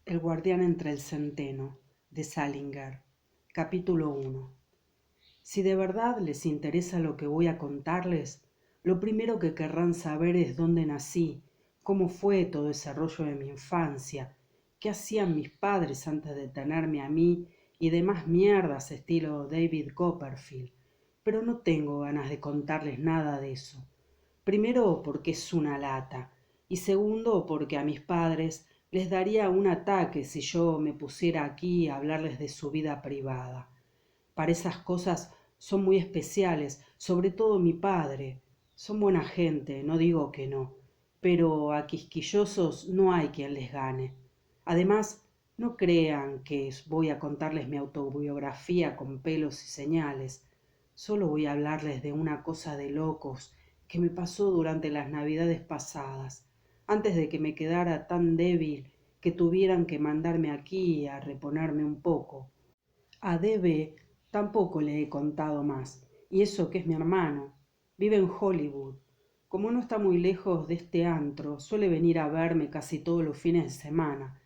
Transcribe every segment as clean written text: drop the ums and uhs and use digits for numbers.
El guardián entre el centeno, de Salinger. Capítulo 1. Si de verdad les interesa lo que voy a contarles, lo primero que querrán saber es dónde nací, cómo fue todo ese rollo de mi infancia, qué hacían mis padres antes de tenerme a mí y demás mierdas estilo David Copperfield. Pero no tengo ganas de contarles nada de eso. Primero porque es una lata y segundo porque a mis padres les daría un ataque si yo me pusiera aquí a hablarles de su vida privada. Para esas cosas son muy especiales, sobre todo mi padre. Son buena gente, no digo que no, pero a quisquillosos no hay quien les gane. Además, no crean que voy a contarles mi autobiografía con pelos y señales. Solo voy a hablarles de una cosa de locos que me pasó durante las navidades pasadas, antes de que me quedara tan débil que tuvieran que mandarme aquí a reponerme un poco. A D.B. tampoco le he contado más, y eso que es mi hermano. Vive en Hollywood. Como no está muy lejos de este antro, suele venir a verme casi todos los fines de semana.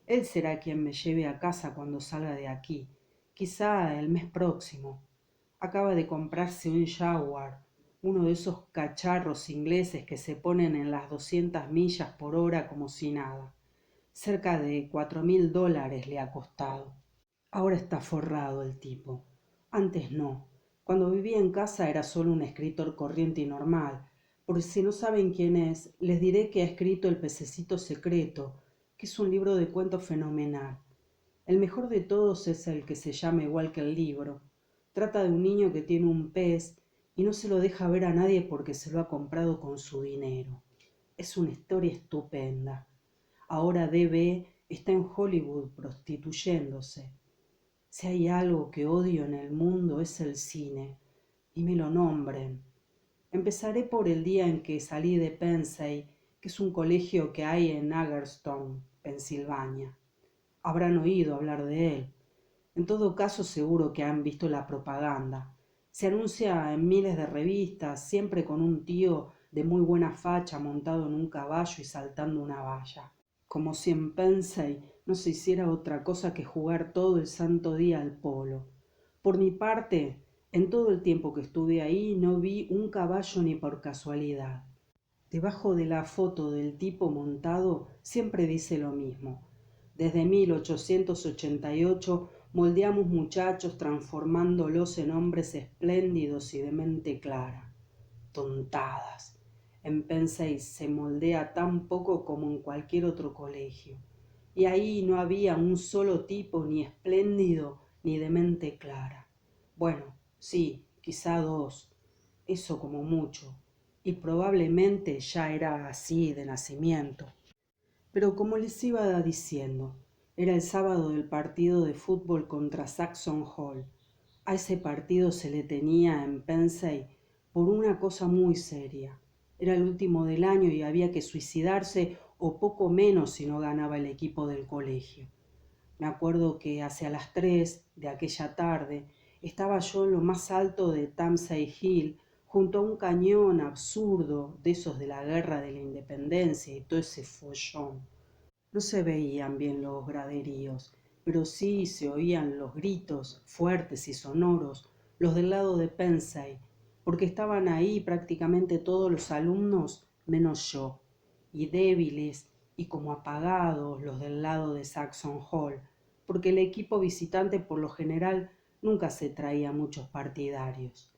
Él será quien me lleve a casa cuando salga de aquí, quizá el mes próximo. Acaba de comprarse un Jaguar, uno de esos cacharros ingleses que se ponen en las 200 millas por hora como si nada. Cerca de $4.000 le ha costado. Ahora está forrado el tipo. Antes no. Cuando vivía en casa era solo un escritor corriente y normal. Por si no saben quién es, les diré que ha escrito El pececito secreto, que es un libro de cuentos fenomenal. El mejor de todos es el que se llama igual que el libro. Trata de un niño que tiene un pez y no se lo deja ver a nadie porque se lo ha comprado con su dinero. Es una historia estupenda. Ahora D.B. está en Hollywood prostituyéndose. Si hay algo que odio en el mundo es el cine, y me lo nombren. Empezaré por el día en que salí de Pensey, que es un colegio que hay en Hagerstown, Pensilvania. Habrán oído hablar de él. En todo caso, seguro que han visto la propaganda. Se anuncia en miles de revistas, siempre con un tío de muy buena facha montado en un caballo y saltando una valla. Como si en Pensey no se hiciera otra cosa que jugar todo el santo día al polo. Por mi parte, en todo el tiempo que estuve ahí no vi un caballo ni por casualidad. Debajo de la foto del tipo montado siempre dice lo mismo. Desde 1888 moldeamos muchachos transformándolos en hombres espléndidos y de mente clara. Tontadas. En Pensey se moldea tan poco como en cualquier otro colegio. Y ahí no había un solo tipo ni espléndido ni de mente clara. Bueno, sí, quizá dos, eso como mucho, y probablemente ya era así de nacimiento. Pero como les iba diciendo, era el sábado del partido de fútbol contra Saxon Hall. A ese partido se le tenía en Pensey por una cosa muy seria. Era el último del año y había que suicidarse o poco menos si no ganaba el equipo del colegio. Me acuerdo que hacia las 3 de aquella tarde estaba yo en lo más alto de Tamsay Hill, junto a un cañón absurdo de esos de la guerra de la independencia y todo ese follón. No se veían bien los graderíos, pero sí se oían los gritos fuertes y sonoros, los del lado de Pensey, porque estaban ahí prácticamente todos los alumnos menos yo, y débiles y como apagados los del lado de Saxon Hall, porque el equipo visitante por lo general nunca se traía muchos partidarios.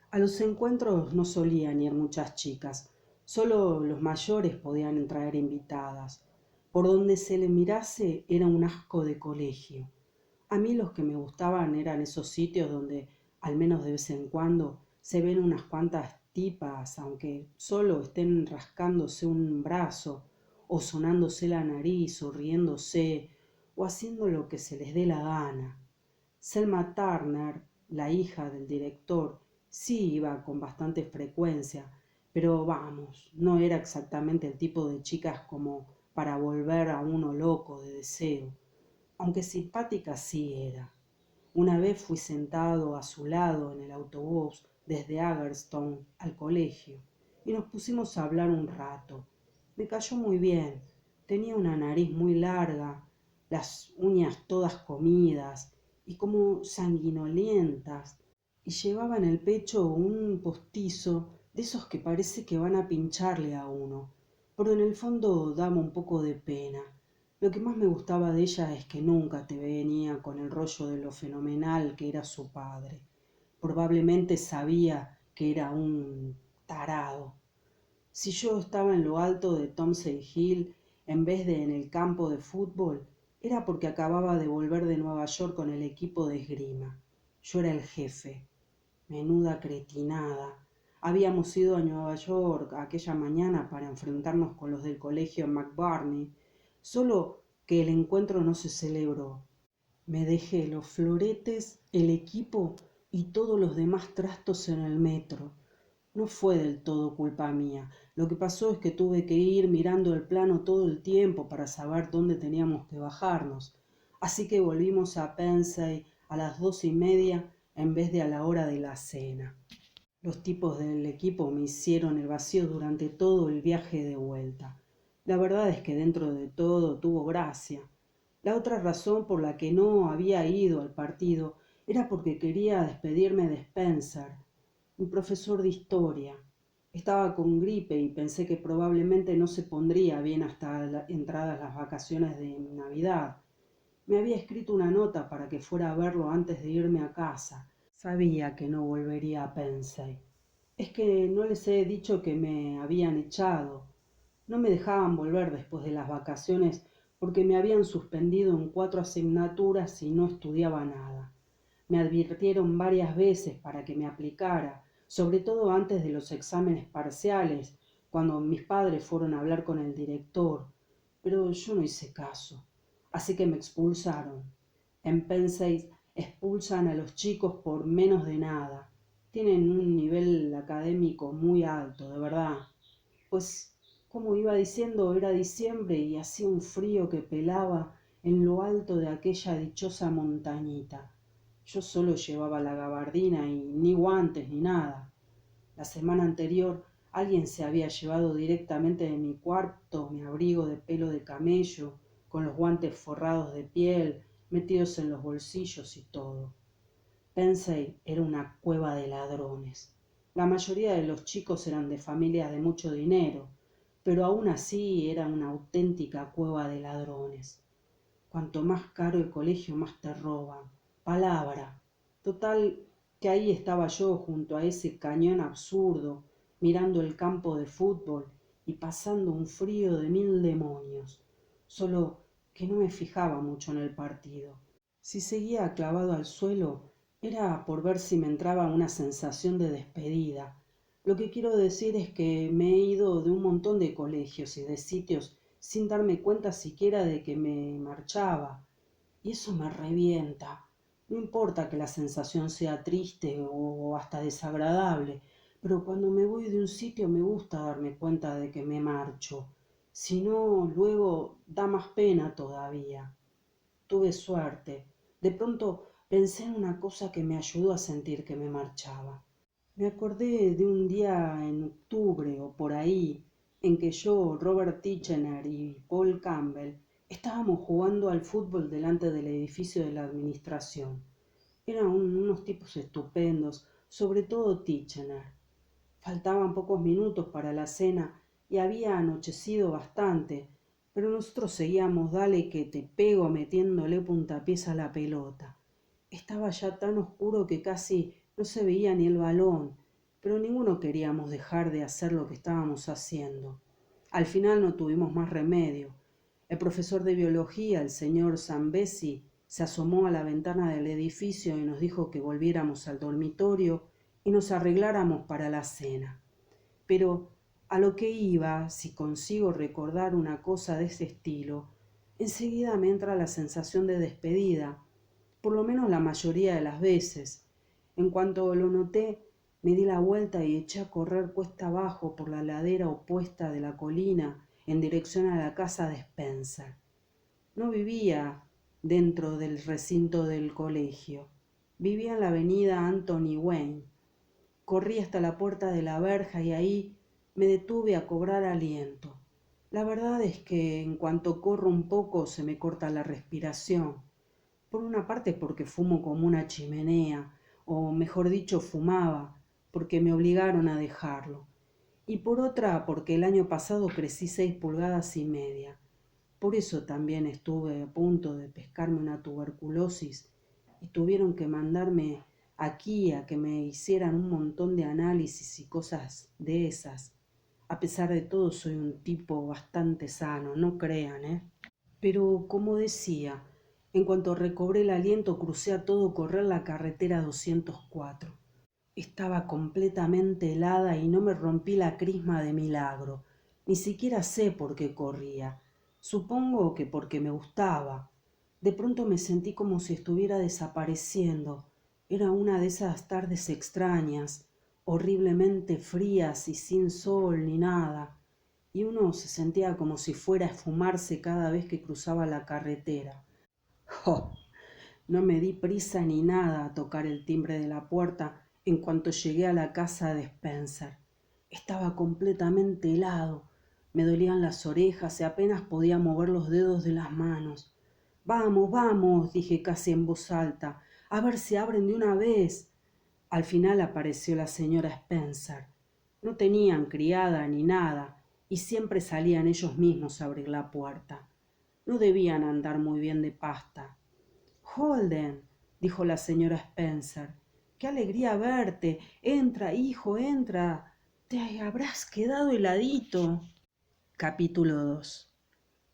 A los encuentros no solían ir muchas chicas, solo los mayores podían traer invitadas. Por donde se le mirase era un asco de colegio. A mí los que me gustaban eran esos sitios donde, al menos de vez en cuando, se ven unas cuantas tipas, aunque solo estén rascándose un brazo, o sonándose la nariz, o riéndose, o haciendo lo que se les dé la gana. Selma Turner, la hija del director, sí iba con bastante frecuencia, pero vamos, no era exactamente el tipo de chicas como para volver a uno loco de deseo, aunque simpática sí era. Una vez fui sentado a su lado en el autobús desde Hagerstown al colegio y nos pusimos a hablar un rato. Me cayó muy bien, tenía una nariz muy larga, las uñas todas comidas y como sanguinolientas, y llevaba en el pecho un postizo de esos que parece que van a pincharle a uno, pero en el fondo daba un poco de pena. Lo que más me gustaba de ella es que nunca te venía con el rollo de lo fenomenal que era su padre. Probablemente sabía que era un tarado. Si yo estaba en lo alto de Tomsey Hill en vez de en el campo de fútbol, era porque acababa de volver de Nueva York con el equipo de esgrima. Yo era el jefe. Menuda cretinada. Habíamos ido a Nueva York aquella mañana para enfrentarnos con los del colegio McBurney, solo que el encuentro no se celebró. Me dejé los floretes, el equipo y todos los demás trastos en el metro. No fue del todo culpa mía. Lo que pasó es que tuve que ir mirando el plano todo el tiempo para saber dónde teníamos que bajarnos. Así que volvimos a Pensey a las 2:30 en vez de a la hora de la cena. Los tipos del equipo me hicieron el vacío durante todo el viaje de vuelta. La verdad es que dentro de todo tuvo gracia. La otra razón por la que no había ido al partido era porque quería despedirme de Spencer, mi profesor de historia. Estaba con gripe y pensé que probablemente no se pondría bien hasta entradas las vacaciones de Navidad. Me había escrito una nota para que fuera a verlo antes de irme a casa. Sabía que no volvería a Pensey. Es que no les he dicho que me habían echado. No me dejaban volver después de las vacaciones porque me habían suspendido en 4 asignaturas y no estudiaba nada. Me advirtieron varias veces para que me aplicara, sobre todo antes de los exámenes parciales, cuando mis padres fueron a hablar con el director, pero yo no hice caso, así que me expulsaron. En Pensey expulsan a los chicos por menos de nada. Tienen un nivel académico muy alto, de verdad. Pues, como iba diciendo, era diciembre y hacía un frío que pelaba en lo alto de aquella dichosa montañita. Yo solo llevaba la gabardina y ni guantes ni nada. La semana anterior alguien se había llevado directamente de mi cuarto mi abrigo de pelo de camello, con los guantes forrados de piel, metidos en los bolsillos y todo. Pensey era una cueva de ladrones. La mayoría de los chicos eran de familias de mucho dinero, pero aún así era una auténtica cueva de ladrones. Cuanto más caro el colegio, más te roban. Palabra. Total, que ahí estaba yo junto a ese cañón absurdo, mirando el campo de fútbol y pasando un frío de 1000 demonios. Solo que no me fijaba mucho en el partido. Si seguía clavado al suelo, era por ver si me entraba una sensación de despedida. Lo que quiero decir es que me he ido de un montón de colegios y de sitios sin darme cuenta siquiera de que me marchaba. Y eso me revienta. No importa que la sensación sea triste o hasta desagradable, pero cuando me voy de un sitio me gusta darme cuenta de que me marcho. Si no, luego da más pena todavía. Tuve suerte. De pronto pensé en una cosa que me ayudó a sentir que me marchaba. Me acordé de un día en octubre o por ahí, en que yo, Robert Titchener y Paul Campbell estábamos jugando al fútbol delante del edificio de la administración. Eran unos tipos estupendos, sobre todo Titchener. Faltaban pocos minutos para la cena y había anochecido bastante, pero nosotros seguíamos dale que te pego metiéndole puntapiés a la pelota. Estaba ya tan oscuro que casi no se veía ni el balón, pero ninguno queríamos dejar de hacer lo que estábamos haciendo. Al final no tuvimos más remedio. El profesor de biología, el señor Zambesi, se asomó a la ventana del edificio y nos dijo que volviéramos al dormitorio y nos arregláramos para la cena. Pero a lo que iba, si consigo recordar una cosa de ese estilo, enseguida me entra la sensación de despedida, por lo menos la mayoría de las veces. En cuanto lo noté, me di la vuelta y eché a correr cuesta abajo por la ladera opuesta de la colina en dirección a la casa de Spencer. No vivía dentro del recinto del colegio, vivía en la avenida Anthony Wayne. Corrí hasta la puerta de la verja y ahí me detuve a cobrar aliento. La verdad es que en cuanto corro un poco se me corta la respiración. Por una parte porque fumo como una chimenea, o mejor dicho, fumaba, porque me obligaron a dejarlo. Y por otra porque el año pasado crecí 6,5 pulgadas. Por eso también estuve a punto de pescarme una tuberculosis y tuvieron que mandarme aquí a que me hicieran un montón de análisis y cosas de esas. A pesar de todo soy un tipo bastante sano, no crean, ¿eh? Pero como decía, en cuanto recobré el aliento crucé a todo correr la carretera 204. Estaba completamente helada y no me rompí la crisma de milagro. Ni siquiera sé por qué corría. Supongo que porque me gustaba. De pronto me sentí como si estuviera desapareciendo. Era una de esas tardes extrañas, horriblemente frías y sin sol ni nada, y uno se sentía como si fuera a esfumarse cada vez que cruzaba la carretera. ¡Oh! No me di prisa ni nada a tocar el timbre de la puerta en cuanto llegué a la casa de Spencer. Estaba completamente helado, me dolían las orejas y apenas podía mover los dedos de las manos. Vamos, vamos, dije casi en voz alta, a ver si abren de una vez. Al final apareció la señora Spencer. No tenían criada ni nada, y siempre salían ellos mismos a abrir la puerta. No debían andar muy bien de pasta. Holden, dijo la señora Spencer, qué alegría verte. Entra, hijo, entra. Te habrás quedado heladito. Capítulo 2.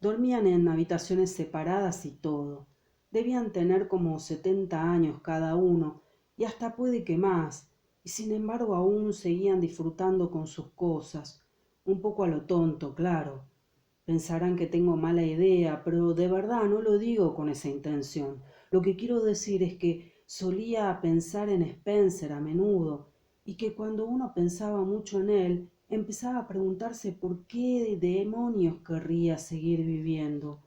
Dormían en habitaciones separadas y todo. Debían tener como 70 años cada uno, y hasta puede que más, y sin embargo aún seguían disfrutando con sus cosas, un poco a lo tonto, claro. Pensarán que tengo mala idea, pero de verdad no lo digo con esa intención. Lo que quiero decir es que solía pensar en Spencer a menudo, y que cuando uno pensaba mucho en él, empezaba a preguntarse por qué demonios querría seguir viviendo.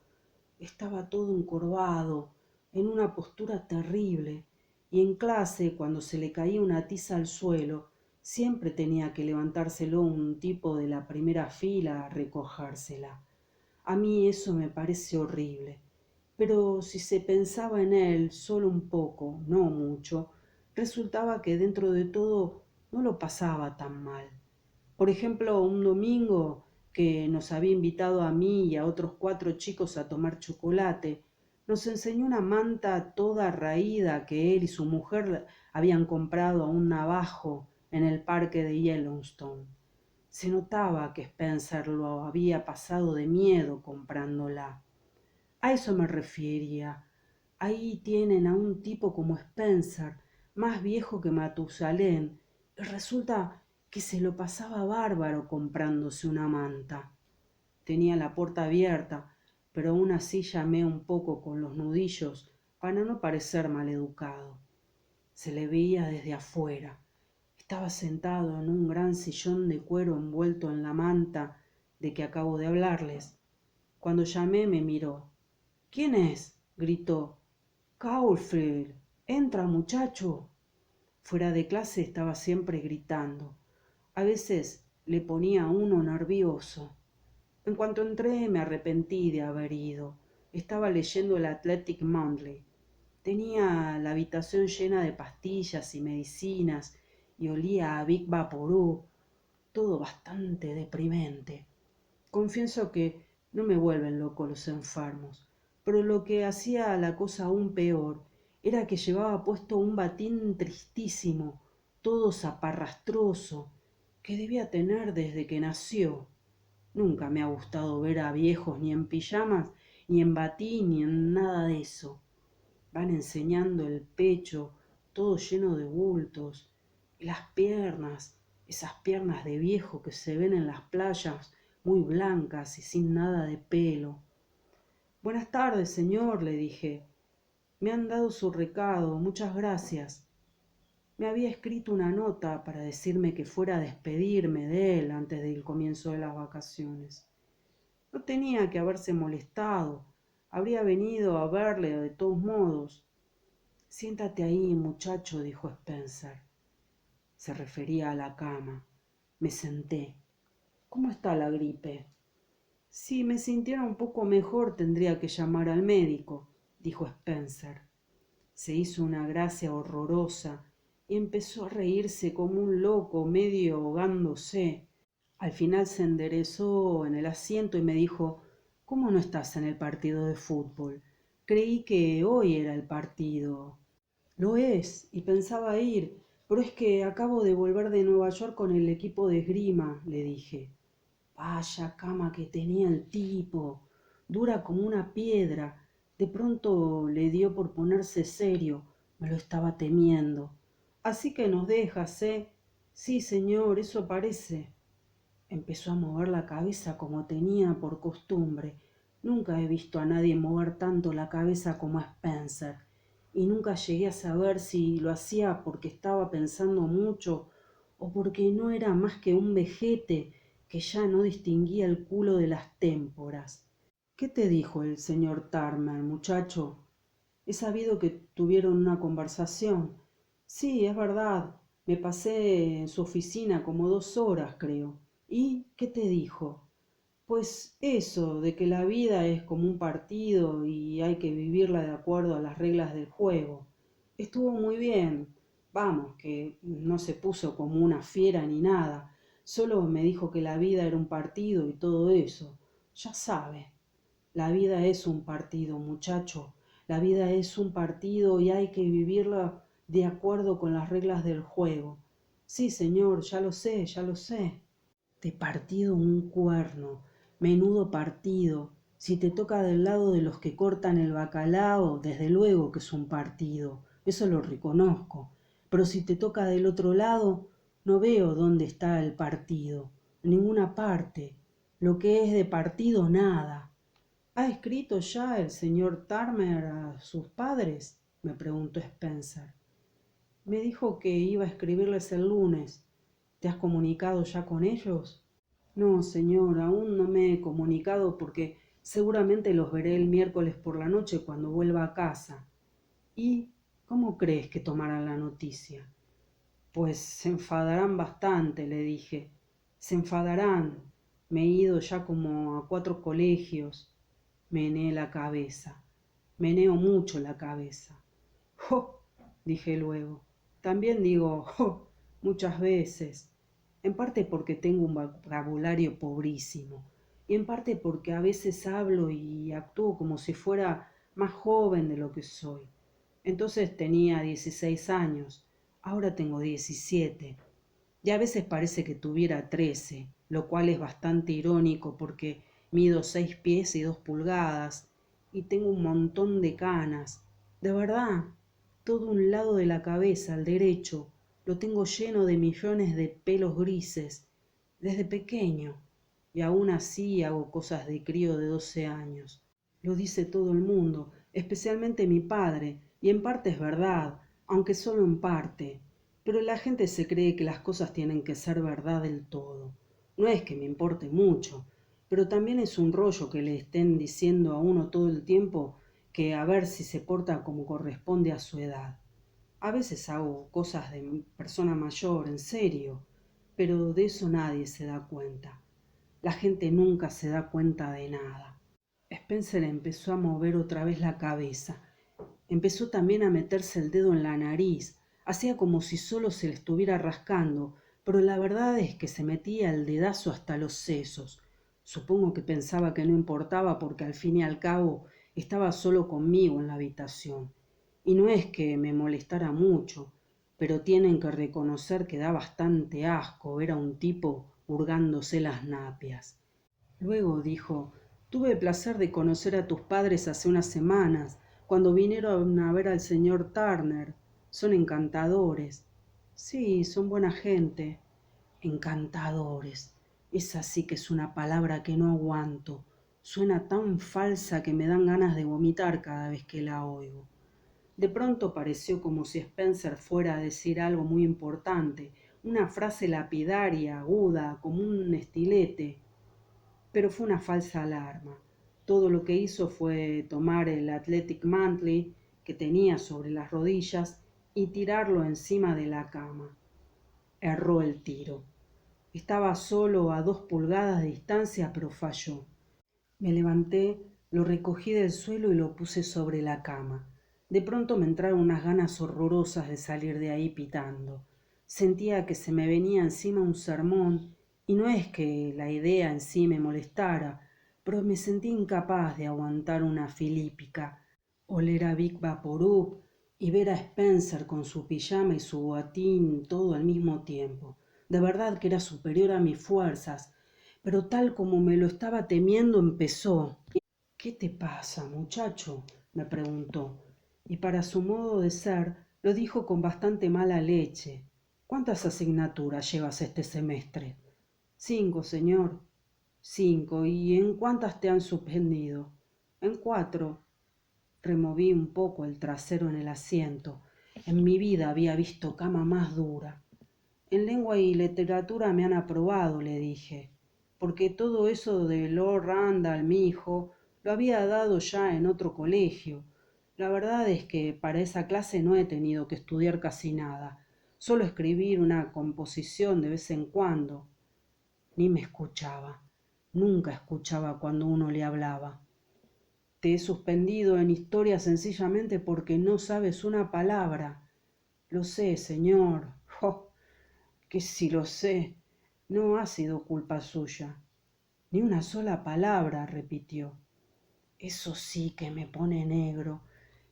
Estaba todo encorvado, en una postura terrible, y en clase, cuando se le caía una tiza al suelo, siempre tenía que levantárselo un tipo de la primera fila a recogérsela. A mí eso me parece horrible, pero si se pensaba en él solo un poco, no mucho, resultaba que dentro de todo no lo pasaba tan mal. Por ejemplo, un domingo que nos había invitado a mí y a otros 4 chicos a tomar chocolate, nos enseñó una manta toda raída que él y su mujer habían comprado a un navajo en el parque de Yellowstone. Se notaba que Spencer lo había pasado de miedo comprándola. A eso me refería. Ahí tienen a un tipo como Spencer, más viejo que Matusalén, y resulta que se lo pasaba bárbaro comprándose una manta. Tenía la puerta abierta, pero aún así llamé un poco con los nudillos para no parecer maleducado. Se le veía desde afuera. Estaba sentado en un gran sillón de cuero envuelto en la manta de que acabo de hablarles. Cuando llamé me miró. ¿Quién es? Gritó. Caulfield. Entra, muchacho. Fuera de clase estaba siempre gritando. A veces le ponía a uno nervioso. En cuanto entré me arrepentí de haber ido. Estaba leyendo el Athletic Monthly. Tenía la habitación llena de pastillas y medicinas y olía a Big Vaporú, todo bastante deprimente. Confieso que no me vuelven loco los enfermos, pero lo que hacía la cosa aún peor era que llevaba puesto un batín tristísimo, todo zaparrastroso, que debía tener desde que nació. Nunca me ha gustado ver a viejos ni en pijamas, ni en batín, ni en nada de eso. Van enseñando el pecho, todo lleno de bultos, y las piernas, esas piernas de viejo que se ven en las playas, muy blancas y sin nada de pelo. Buenas tardes, señor, le dije. Me han dado su recado, muchas gracias. Me había escrito una nota para decirme que fuera a despedirme de él antes del comienzo de las vacaciones. No tenía que haberse molestado. Habría venido a verle de todos modos. Siéntate ahí, muchacho, dijo Spencer. Se refería a la cama. Me senté. ¿Cómo está la gripe? Si me sintiera un poco mejor tendría que llamar al médico, dijo Spencer. Se hizo una gracia horrorosa y empezó a reírse como un loco, medio ahogándose. Al final se enderezó en el asiento y me dijo: ¿Cómo no estás en el partido de fútbol? Creí que hoy era el partido. Lo es, y pensaba ir, pero es que acabo de volver de Nueva York con el equipo de esgrima, le dije. Vaya cama que tenía el tipo, dura como una piedra. De pronto le dio por ponerse serio, me lo estaba temiendo. Así que nos dejas, ¿eh? Sí, señor, eso parece. Empezó a mover la cabeza como tenía por costumbre. Nunca he visto a nadie mover tanto la cabeza como a Spencer, y nunca llegué a saber si lo hacía porque estaba pensando mucho o porque no era más que un vejete que ya no distinguía el culo de las témporas. ¿Qué te dijo el señor Turner, muchacho? He sabido que tuvieron una conversación. Sí, es verdad. Me pasé en su oficina como 2 horas, creo. ¿Y qué te dijo? Pues eso, de que la vida es como un partido y hay que vivirla de acuerdo a las reglas del juego. Estuvo muy bien. Vamos, que no se puso como una fiera ni nada. Solo me dijo que la vida era un partido y todo eso. Ya sabe. La vida es un partido, muchacho. La vida es un partido y hay que vivirla de acuerdo con las reglas del juego. Sí, señor, ya lo sé, ya lo sé. De partido un cuerno, menudo partido. Si te toca del lado de los que cortan el bacalao, desde luego que es un partido, eso lo reconozco. Pero si te toca del otro lado, no veo dónde está el partido, en ninguna parte. Lo que es de partido, nada. ¿Ha escrito ya el señor Turner a sus padres? Me preguntó Spencer. Me dijo que iba a escribirles el lunes. ¿Te has comunicado ya con ellos? No, señor, aún no me he comunicado porque seguramente los veré el miércoles por la noche cuando vuelva a casa. ¿Y cómo crees que tomarán la noticia? Pues se enfadarán bastante, le dije. Se enfadarán. Me he ido ya como a 4 colegios. Meneé la cabeza. Meneo mucho la cabeza. ¡Jo! Dije luego. También digo ¡jo! Muchas veces. En parte porque tengo un vocabulario pobrísimo. Y en parte porque a veces hablo y actúo como si fuera más joven de lo que soy. Entonces tenía 16 años. Ahora tengo 17. Y a veces parece que tuviera 13, lo cual es bastante irónico porque mido 6 pies y 2 pulgadas y tengo un montón de canas. De verdad, todo un lado de la cabeza, el derecho, lo tengo lleno de millones de pelos grises, desde pequeño, y aún así hago cosas de crío de 12 años. Lo dice todo el mundo, especialmente mi padre, y en parte es verdad, aunque solo en parte. Pero la gente se cree que las cosas tienen que ser verdad del todo. No es que me importe mucho, pero también es un rollo que le estén diciendo a uno todo el tiempo que a ver si se porta como corresponde a su edad. A veces hago cosas de persona mayor, en serio, pero de eso nadie se da cuenta. La gente nunca se da cuenta de nada. Spencer empezó a mover otra vez la cabeza. Empezó también a meterse el dedo en la nariz. Hacía como si solo se le estuviera rascando, pero la verdad es que se metía el dedazo hasta los sesos. Supongo que pensaba que no importaba porque al fin y al cabo estaba solo conmigo en la habitación. Y no es que me molestara mucho, pero tienen que reconocer que da bastante asco ver a un tipo hurgándose las napias. Luego dijo: tuve el placer de conocer a tus padres hace unas semanas, cuando vinieron a ver al señor Turner. Son encantadores. Sí, son buena gente. Encantadores. Esa sí que es una palabra que no aguanto. Suena tan falsa que me dan ganas de vomitar cada vez que la oigo. De pronto pareció como si Spencer fuera a decir algo muy importante, una frase lapidaria, aguda, como un estilete. Pero fue una falsa alarma. Todo lo que hizo fue tomar el Athletic Monthly que tenía sobre las rodillas y tirarlo encima de la cama. Erró el tiro. Estaba solo a 2 pulgadas de distancia, pero falló. Me levanté, lo recogí del suelo y lo puse sobre la cama. De pronto me entraron unas ganas horrorosas de salir de ahí pitando. Sentía que se me venía encima un sermón, y no es que la idea en sí me molestara, pero me sentí incapaz de aguantar una filípica, oler a Big Vaporub y ver a Spencer con su pijama y su boatín todo al mismo tiempo. De verdad que era superior a mis fuerzas, pero tal como me lo estaba temiendo empezó. ¿Qué te pasa, muchacho?, me preguntó, y para su modo de ser lo dijo con bastante mala leche. ¿Cuántas asignaturas llevas este semestre? 5, señor. 5. ¿Y en cuántas te han suspendido? En 4. Removí un poco el trasero en el asiento. En mi vida había visto cama más dura. En lengua y literatura me han aprobado, le dije, porque todo eso de Lord Randall, mi hijo, lo había dado ya en otro colegio. La verdad es que para esa clase no he tenido que estudiar casi nada, solo escribir una composición de vez en cuando. Ni me escuchaba, nunca escuchaba cuando uno le hablaba. Te he suspendido en historia sencillamente porque no sabes una palabra. Lo sé, señor. ¡Oh! Que si lo sé, no ha sido culpa suya. Ni una sola palabra, repitió. Eso sí que me pone negro,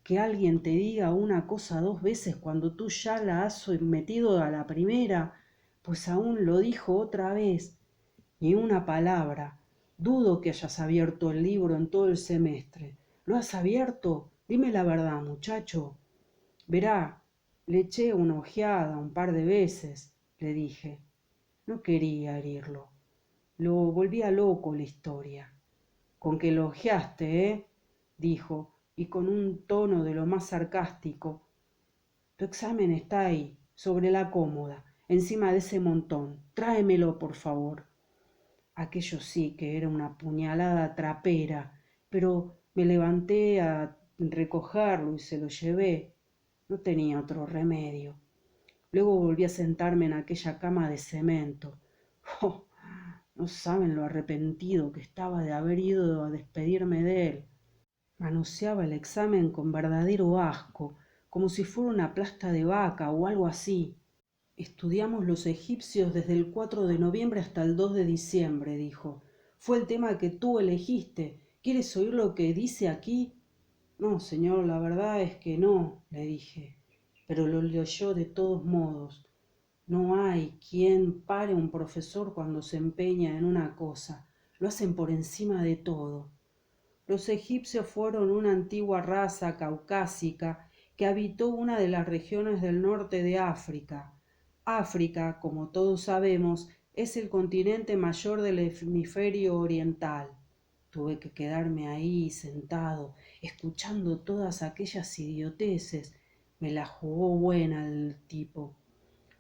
que alguien te diga una cosa 2 veces cuando tú ya la has metido a la primera, pues aún lo dijo otra vez. Ni una palabra. Dudo que hayas abierto el libro en todo el semestre. ¿Lo has abierto? Dime la verdad, muchacho. Verá, le eché una ojeada un par de veces, le dije. No quería herirlo. Lo volvía loco la historia. Con que lo ojeaste, dijo, y con un tono de lo más sarcástico. Tu examen está ahí, sobre la cómoda, encima de ese montón. Tráemelo, por favor. Aquello sí que era una puñalada trapera, pero me levanté a recogerlo y se lo llevé. No tenía otro remedio. Luego volví a sentarme en aquella cama de cemento. ¡Oh! No saben lo arrepentido que estaba de haber ido a despedirme de él. Manoseaba el examen con verdadero asco, como si fuera una plasta de vaca o algo así. Estudiamos los egipcios desde el 4 de noviembre hasta el 2 de diciembre, dijo. Fue el tema que tú elegiste. ¿Quieres oír lo que dice aquí? No, señor, la verdad es que no, le dije, pero lo leyó de todos modos. No hay quien pare a un profesor cuando se empeña en una cosa. Lo hacen por encima de todo. Los egipcios fueron una antigua raza caucásica que habitó una de las regiones del norte de África. África, como todos sabemos, es el continente mayor del hemisferio oriental. Tuve que quedarme ahí sentado, escuchando todas aquellas idioteces. Me la jugó buena el tipo.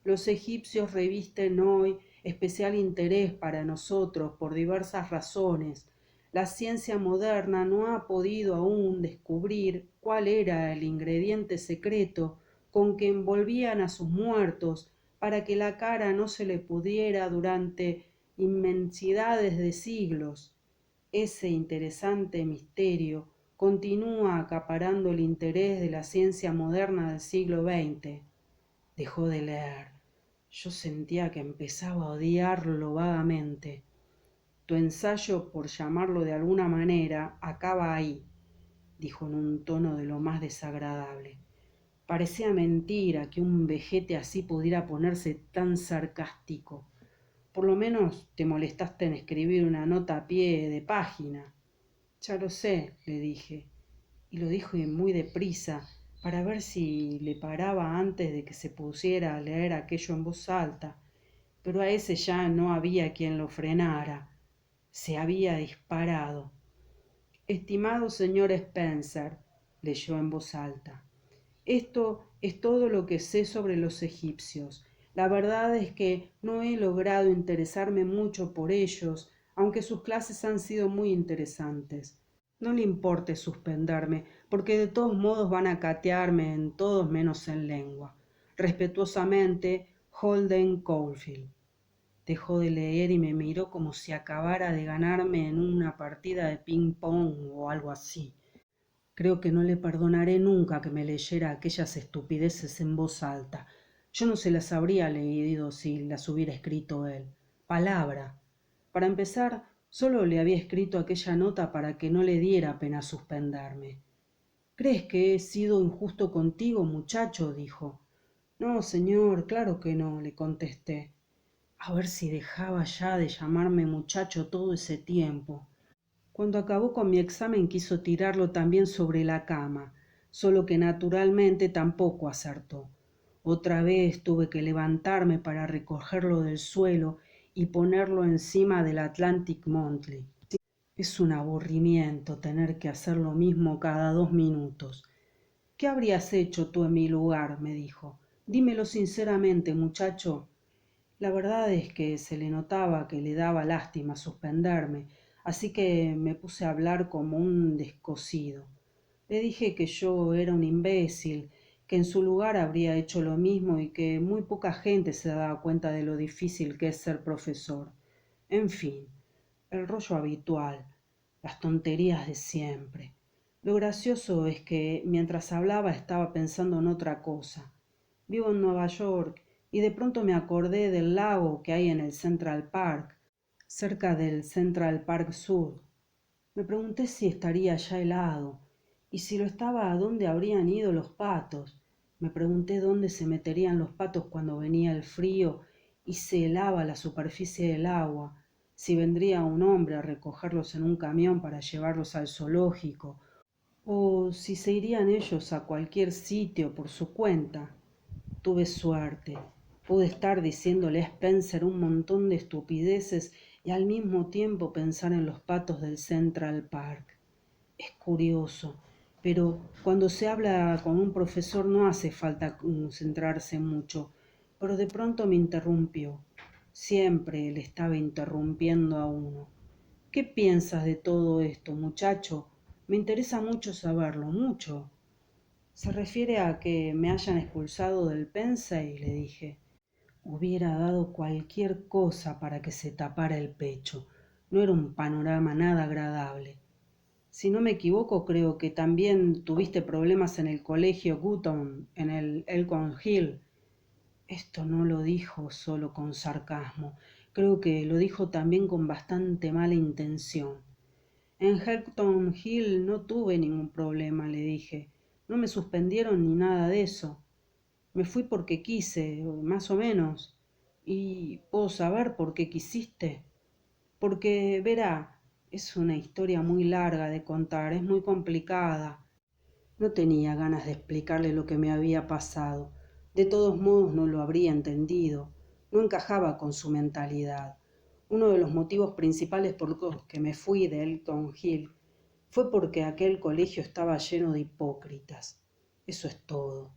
Los egipcios revisten hoy especial interés para nosotros por diversas razones. La ciencia moderna no ha podido aún descubrir cuál era el ingrediente secreto con que envolvían a sus muertos para que la cara no se le pudriera durante inmensidades de siglos. Ese interesante misterio continúa acaparando el interés de la ciencia moderna del siglo XX. Dejó de leer. Yo sentía que empezaba a odiarlo vagamente. Tu ensayo, por llamarlo de alguna manera, acaba ahí, dijo en un tono de lo más desagradable. Parecía mentira que un vejete así pudiera ponerse tan sarcástico. Por lo menos te molestaste en escribir una nota a pie de página. Ya lo sé, le dije, y lo dijo muy deprisa, para ver si le paraba antes de que se pusiera a leer aquello en voz alta, pero a ese ya no había quien lo frenara. Se había disparado. Estimado señor Spencer, leyó en voz alta, esto es todo lo que sé sobre los egipcios. La verdad es que no he logrado interesarme mucho por ellos, aunque sus clases han sido muy interesantes. No le importe suspenderme, porque de todos modos van a catearme en todos menos en lengua. Respetuosamente, Holden Caulfield. dejó de leer y me miró como si acabara de ganarme en una partida de ping-pong o algo así. Creo que no le perdonaré nunca que me leyera aquellas estupideces en voz alta. Yo no se las habría leído si las hubiera escrito él. Palabra. Para empezar, solo le había escrito aquella nota para que no le diera pena suspenderme. ¿Crees que he sido injusto contigo, muchacho? Dijo. No, señor, claro que no, le contesté. A ver si dejaba ya de llamarme muchacho todo ese tiempo. Cuando acabó con mi examen quiso tirarlo también sobre la cama, solo que naturalmente tampoco acertó. Otra vez tuve que levantarme para recogerlo del suelo y ponerlo encima del Atlantic Monthly. Es un aburrimiento tener que hacer lo mismo cada 2 minutos. ¿Qué habrías hecho tú en mi lugar? Me dijo. Dímelo sinceramente, muchacho. La verdad es que se le notaba que le daba lástima suspenderme, así que me puse a hablar como un descosido. Le dije que yo era un imbécil, que en su lugar habría hecho lo mismo y que muy poca gente se daba cuenta de lo difícil que es ser profesor. En fin, el rollo habitual, las tonterías de siempre. Lo gracioso es que mientras hablaba estaba pensando en otra cosa. Vivo en Nueva York y de pronto me acordé del lago que hay en el Central Park, cerca del Central Park Sur. Me pregunté si estaría ya helado, y si lo estaba, ¿a dónde habrían ido los patos? Me pregunté dónde se meterían los patos cuando venía el frío y se helaba la superficie del agua, si vendría un hombre a recogerlos en un camión para llevarlos al zoológico, o si se irían ellos a cualquier sitio por su cuenta. Tuve suerte. Pude estar diciéndole a Spencer un montón de estupideces y al mismo tiempo pensar en los patos del Central Park. Es curioso, pero cuando se habla con un profesor no hace falta concentrarse mucho. Pero de pronto me interrumpió. Siempre le estaba interrumpiendo a uno. ¿Qué piensas de todo esto, muchacho? Me interesa mucho saberlo, mucho. ¿Se refiere a que me hayan expulsado del Pensey? Le dije. Hubiera dado cualquier cosa para que se tapara el pecho. No era un panorama nada agradable. Si no me equivoco, creo que también tuviste problemas en el colegio Gutton, en el Elkhorn Hill. Esto no lo dijo solo con sarcasmo. Creo que lo dijo también con bastante mala intención. En Elkhorn Hill no tuve ningún problema, le dije. No me suspendieron ni nada de eso. Me fui porque quise, más o menos. ¿Y puedo saber por qué quisiste? Porque, verá, es una historia muy larga de contar, es muy complicada. No tenía ganas de explicarle lo que me había pasado. De todos modos no lo habría entendido. No encajaba con su mentalidad. Uno de los motivos principales por los que me fui de Elton Hill fue porque aquel colegio estaba lleno de hipócritas. Eso es todo.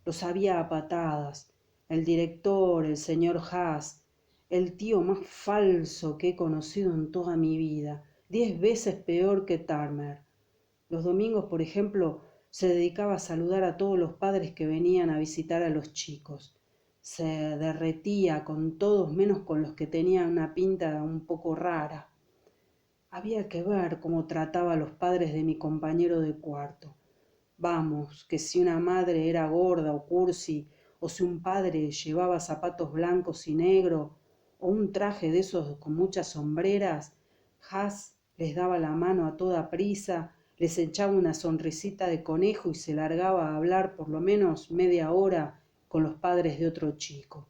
Los había a patadas. El director, el señor Haas, el tío más falso que he conocido en toda mi vida, 10 veces peor que Turner. Los domingos, por ejemplo, se dedicaba a saludar a todos los padres que venían a visitar a los chicos. Se derretía con todos menos con los que tenían una pinta un poco rara. Había que ver cómo trataba a los padres de mi compañero de cuarto. Vamos, que si una madre era gorda o cursi, o si un padre llevaba zapatos blancos y negros, o un traje de esos con muchas sombreras, Haas les daba la mano a toda prisa, les echaba una sonrisita de conejo y se largaba a hablar por lo menos media hora con los padres de otro chico.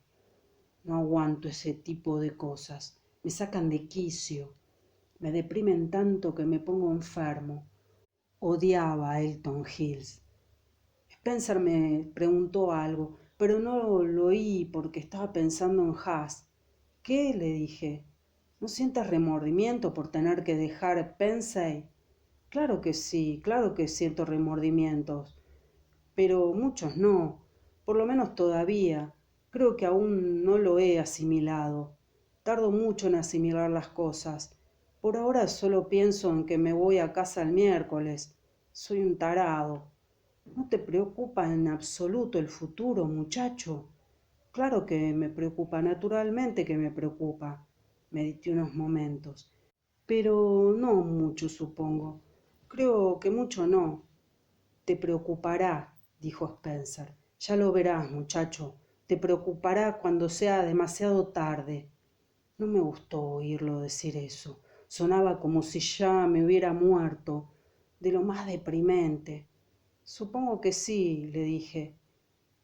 No aguanto ese tipo de cosas, me sacan de quicio, me deprimen tanto que me pongo enfermo. Odiaba a Elton Hills. Spencer me preguntó algo, pero no lo oí porque estaba pensando en Haas. ¿Qué? Le dije. ¿No sientes remordimiento por tener que dejar Pensey? Claro que siento remordimientos, pero muchos no, por lo menos todavía. Creo que aún no lo he asimilado. Tardo mucho en asimilar las cosas. Por ahora solo pienso en que me voy a casa el miércoles. Soy un tarado. ¿No te preocupa en absoluto el futuro, muchacho? Claro que me preocupa, naturalmente que me preocupa. Medité unos momentos. Pero no mucho, supongo. Creo que mucho no. Te preocupará, dijo Spencer. Ya lo verás, muchacho. Te preocupará cuando sea demasiado tarde. No me gustó oírlo decir eso. Sonaba como si ya me hubiera muerto, de lo más deprimente. Supongo que sí, le dije.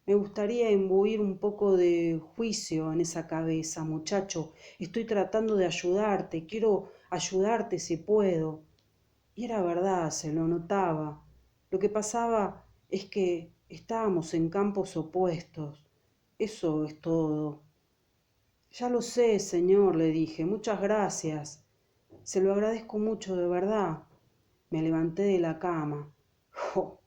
Me gustaría imbuir un poco de juicio en esa cabeza, muchacho. Estoy tratando de ayudarte, quiero ayudarte si puedo. Y era verdad, se lo notaba. Lo que pasaba es que estábamos en campos opuestos. Eso es todo. Ya lo sé, señor, le dije. Muchas gracias. Se lo agradezco mucho, de verdad. Me levanté de la cama. ¡Jo!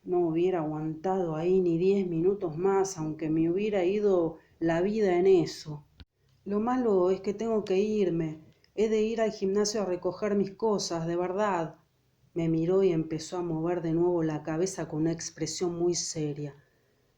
No hubiera aguantado ahí ni 10 minutos más, aunque me hubiera ido la vida en eso. Lo malo es que tengo que irme. He de ir al gimnasio a recoger mis cosas, de verdad. Me miró y empezó a mover de nuevo la cabeza con una expresión muy seria.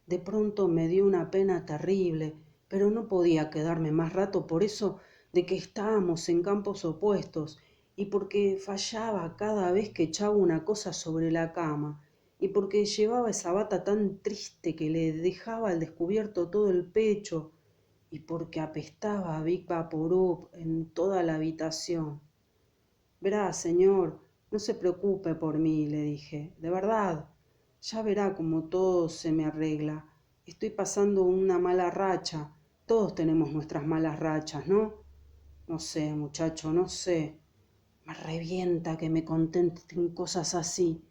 De pronto me dio una pena terrible, pero no podía quedarme más rato por eso de que estábamos en campos opuestos y porque fallaba cada vez que echaba una cosa sobre la cama y porque llevaba esa bata tan triste que le dejaba al descubierto todo el pecho y porque apestaba a Big Vaporub en toda la habitación. Verá, señor, no se preocupe por mí, le dije, de verdad. Ya verá cómo todo se me arregla. Estoy pasando una mala racha. Todos tenemos nuestras malas rachas, ¿no? No sé, muchacho, no sé. Me revienta que me contenten cosas así.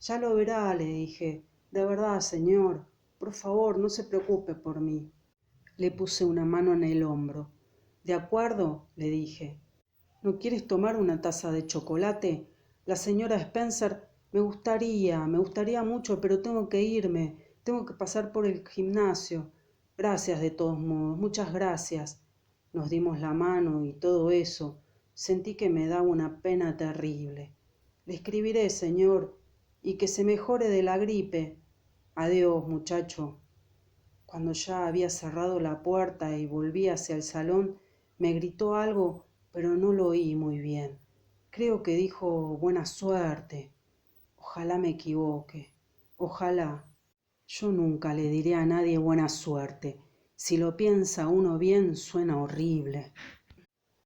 Ya lo verá, le dije. De verdad, señor. Por favor, no se preocupe por mí. Le puse una mano en el hombro. ¿De acuerdo? Le dije. ¿No quieres tomar una taza de chocolate? La señora Spencer, me gustaría mucho, pero tengo que irme, tengo que pasar por el gimnasio. Gracias de todos modos, muchas gracias. Nos dimos la mano y todo eso. Sentí que me daba una pena terrible. Le escribiré, señor, y que se mejore de la gripe. Adiós, muchacho. Cuando ya había cerrado la puerta y volví hacia el salón, me gritó algo, pero no lo oí muy bien. Creo que dijo buena suerte. Ojalá me equivoque. Ojalá. Yo nunca le diré a nadie buena suerte. Si lo piensa uno bien, suena horrible.